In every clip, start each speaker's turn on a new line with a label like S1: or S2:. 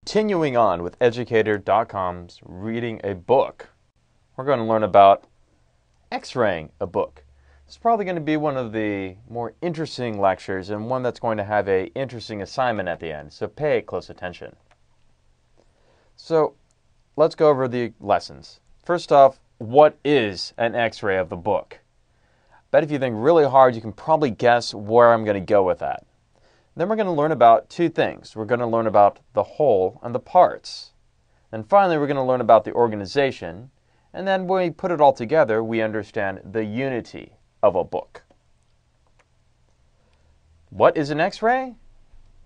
S1: Continuing on with Educator.com's reading a book, we're going to learn about X-raying a book. It's probably going to be one of the more interesting lectures and one that's going to have an interesting assignment at the end, so pay close attention. So let's go over the lessons. First off, what is an X-ray of the book? I bet if you think really hard, you can probably guess where I'm going to go with that. Then we're going to learn about two things. We're going to learn about the whole and the parts. And finally, we're going to learn about the organization. And then when we put it all together, we understand the unity of a book. What is an X-ray?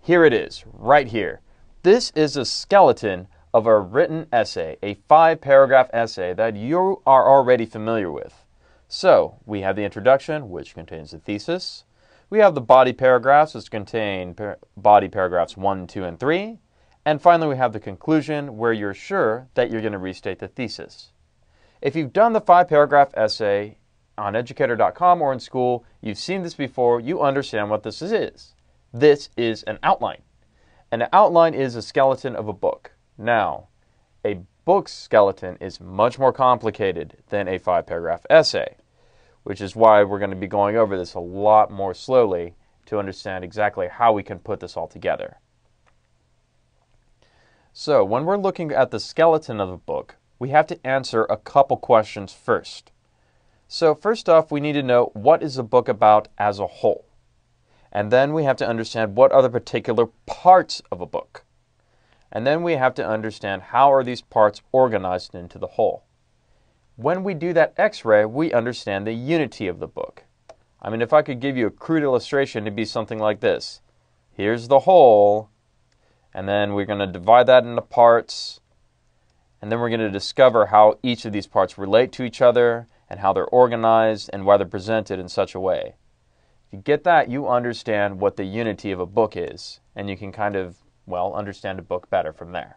S1: Here it is, right here. This is a skeleton of a written essay, a 5-paragraph essay that you are already familiar with. So, we have the introduction, which contains the thesis. We have the body paragraphs, which contain body paragraphs 1, 2, and 3. And finally, we have the conclusion, where you're sure that you're going to restate the thesis. If you've done the 5-paragraph essay on Educator.com or in school, you've seen this before, you understand what this is. This is an outline. An outline is a skeleton of a book. Now, a book's skeleton is much more complicated than a 5-paragraph essay, which is why we're going to be going over this a lot more slowly to understand exactly how we can put this all together. So, when we're looking at the skeleton of a book, we have to answer a couple questions first. So, first off, we need to know what is the book about as a whole. And then we have to understand what are the particular parts of a book. And then we have to understand how are these parts organized into the whole. When we do that X-ray, we understand the unity of the book. I mean, if I could give you a crude illustration, it'd be something like this. Here's the whole, and then we're going to divide that into parts, and then we're going to discover how each of these parts relate to each other, and how they're organized, and why they're presented in such a way. If you get that, you understand what the unity of a book is, and you can kind of, well, understand a book better from there.